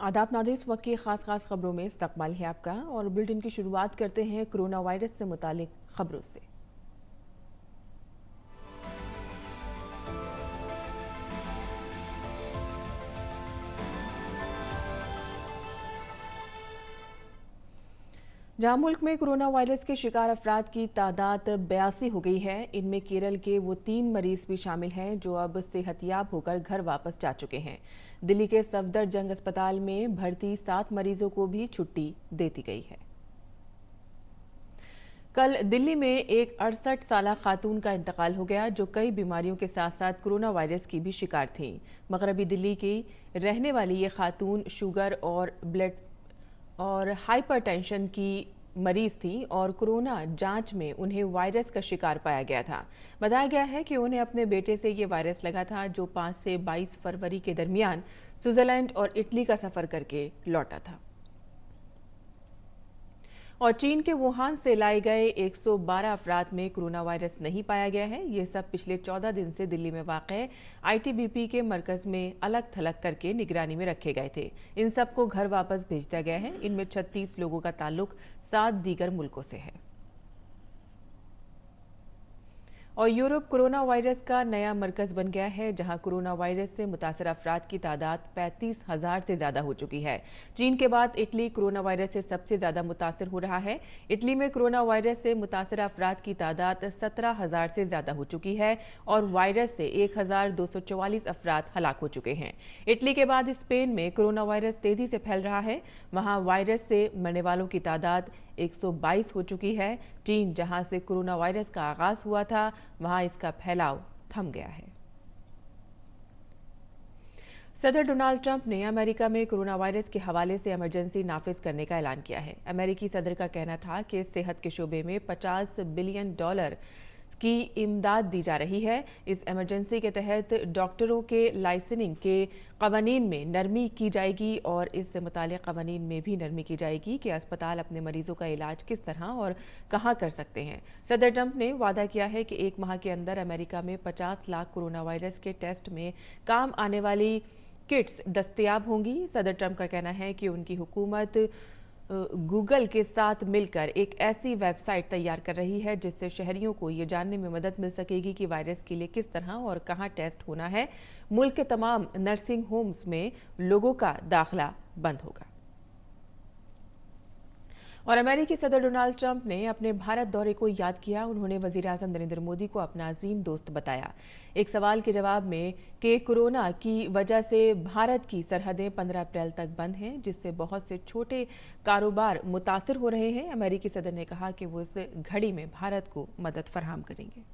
आदाब नाज़रीन, इस वक्त की खास खबरों में इस्तकबाल है आपका और बुलेटिन की शुरुआत करते हैं कोरोना वायरस से मुतालिक खबरों से। जहां मुल्क में कोरोना वायरस के शिकार अफराद की तादाद 82 हो गई है, इनमें केरल के वो 3 मरीज भी शामिल हैं जो अब सेहतयाब होकर घर वापस जा चुके हैं। दिल्ली के सफदरजंग अस्पताल में भर्ती 7 मरीजों को भी छुट्टी दे दी गई है। कल दिल्ली में एक 68 साला खातून का इंतकाल हो गया जो कई बीमारियों के साथ साथ कोरोना वायरस की भी शिकार थी। मगरबी दिल्ली की रहने वाली ये खातून शुगर और ब्लड और हाइपरटेंशन की मरीज थी और कोरोना जांच में उन्हें वायरस का शिकार पाया गया था। बताया गया है कि उन्हें अपने बेटे से ये वायरस लगा था जो 5 से 22 फरवरी के दरमियान स्विट्जरलैंड और इटली का सफर करके लौटा था। और चीन के वुहान से लाए गए 112 अफराद में कोरोना वायरस नहीं पाया गया है। ये सब पिछले 14 दिन से दिल्ली में वाक़ आईटीबीपी के मरकज में अलग थलग करके निगरानी में रखे गए थे। इन सबको घर वापस भेज दिया गया है। इनमें 36 लोगों का ताल्लुक 7 दीगर मुल्कों से है। और यूरोप कोरोना वायरस का नया मरकज बन गया है, जहां कोरोना वायरस से मुतासर अफराद की तादाद 35,000 से ज्यादा हो चुकी है। चीन के बाद इटली कोरोना वायरस से सबसे ज्यादा मुतासर हो रहा है। इटली में कोरोना वायरस से मुतासर अफराद की तादाद 17,000 से ज्यादा हो चुकी है और वायरस से 1,244 अफराद हलाक हो चुके हैं। इटली के बाद स्पेन में कोरोना वायरस तेजी से फैल रहा है। वहां वायरस से मरने वालों की तादाद 122 हो चुकी है। चीन, जहां से कोरोना वायरस का आगाज हुआ था, वहां इसका फैलाव थम गया है। सदर डोनाल्ड ट्रंप ने अमेरिका में कोरोना वायरस के हवाले से इमरजेंसी नाफिज करने का ऐलान किया है। अमेरिकी सदर का कहना था कि सेहत के शोबे में $50 बिलियन की इमदाद दी जा रही है। इस इमरजेंसी के तहत डॉक्टरों के लाइसेंसिंग के कवानीन में नरमी की जाएगी और इससे मुताल्लिक़ कवानीन में भी नरमी की जाएगी कि अस्पताल अपने मरीजों का इलाज किस तरह और कहां कर सकते हैं। सदर ट्रंप ने वादा किया है कि 1 माह के अंदर अमेरिका में 50 लाख कोरोना वायरस के टेस्ट में काम आने वाली किट्स दस्तयाब होंगी। सदर ट्रंप का कहना है कि उनकी हुकूमत गूगल के साथ मिलकर एक ऐसी वेबसाइट तैयार कर रही है जिससे शहरियों को ये जानने में मदद मिल सकेगी कि वायरस के लिए किस तरह और कहां टेस्ट होना है। मुल्क के तमाम नर्सिंग होम्स में लोगों का दाखिला बंद होगा। और अमेरिकी सदर डोनाल्ड ट्रंप ने अपने भारत दौरे को याद किया। उन्होंने वजीर-ए-आज़म नरेंद्र मोदी को अपना अजीम दोस्त बताया। एक सवाल के जवाब में कि कोरोना की वजह से भारत की सरहदें 15 अप्रैल तक बंद हैं, जिससे बहुत से छोटे कारोबार मुतासर हो रहे हैं। अमेरिकी सदर ने कहा कि वो इस घड़ी में भारत को मदद फराहम करेंगे।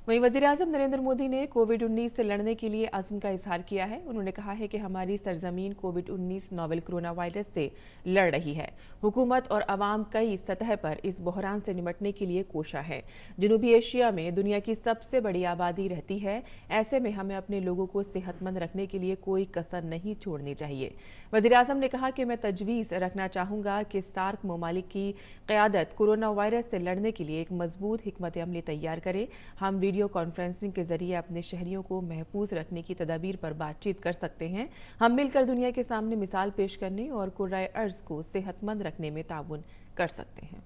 वहीं वज़ीर-ए-आज़म नरेंद्र मोदी ने कोविड-19 से लड़ने के लिए अज़्म का इजहार किया है। उन्होंने कहा है कि हमारी सरजमीन कोविड-19 नोवेल कोरोना वायरस से लड़ रही है। हुकूमत और अवाम कई सतह पर इस बहरान से निपटने के लिए कोशा है। जनूबी एशिया में दुनिया की सबसे बड़ी आबादी रहती है। ऐसे में हमें अपने लोगों को सेहतमंद रखने के लिए कोई कसर नहीं छोड़नी चाहिए। वज़ीर-ए-आज़म ने कहा कि मैं तजवीज़ रखना चाहूँगा कि सार्क ममालिक की क़यादत कोरोना वायरस से लड़ने के लिए एक मजबूत हिकमत अमली तैयार करे। हम वीडियो कॉन्फ्रेंसिंग के जरिए अपने शहरियों को महफूज रखने की तदाबीर पर बातचीत कर सकते हैं। हम मिलकर दुनिया के सामने मिसाल पेश करने और कुर्राए अर्ज को सेहतमंद रखने में ताउन कर सकते हैं।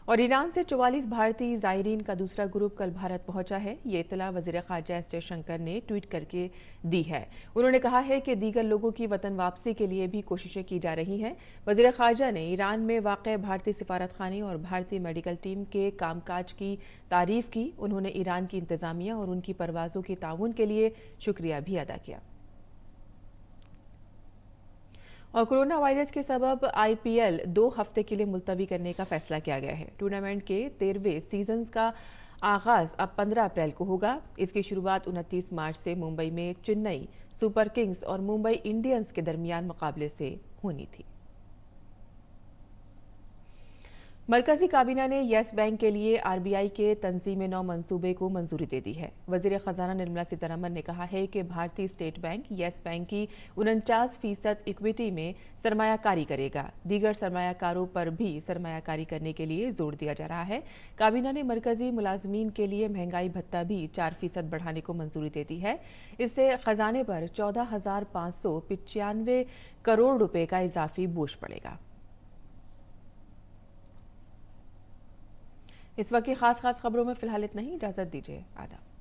और ईरान से 44 भारतीय ज़ायरीन का दूसरा ग्रुप कल भारत पहुंचा है। ये इत्तला वज़ीर ख़ारजा एस जयशंकर ने ट्वीट करके दी है। उन्होंने कहा है कि दीगर लोगों की वतन वापसी के लिए भी कोशिशें की जा रही हैं। वज़ीर ख़ारजा ने ईरान में वाक़ भारतीय सिफारतखाने और भारतीय मेडिकल टीम के कामकाज की तारीफ़ की। उन्होंने ईरान की इंतज़ामिया और उनकी परवाज़ों के ताउन के लिए शुक्रिया भी अदा किया। और कोरोना वायरस के सबब आईपीएल 2 हफ्ते के लिए मुलतवी करने का फैसला किया गया है। टूर्नामेंट के 13वें सीजन का आगाज अब 15 अप्रैल को होगा। इसकी शुरुआत 29 मार्च से मुंबई में चेन्नई सुपर किंग्स और मुंबई इंडियंस के दरमियान मुकाबले से होनी थी। मरकजी काबीना ने येस बैंक के लिए आरबीआई के तंजीम-ए-नौ मंसूबे को मंजूरी दे दी है। वजीर खजाना निर्मला सीतारमन ने कहा है कि भारतीय स्टेट बैंक येस बैंक की 49% इक्विटी में सरमायाकारी करेगा। दीगर सरमायाकारों पर भी सरमायाकारी करने के लिए जोर दिया जा रहा है। काबीना ने मरकजी मुलाजमीन के लिए महंगाई भत्ता भी 4% बढ़ाने को मंजूरी दे दी है। इससे खजाने पर 14,595 करोड़ रुपए का इजाफी बोझ पड़ेगा। इस वक्त की खास खबरों में फिलहाल इतना ही। इजाजत दीजिए। आदाब।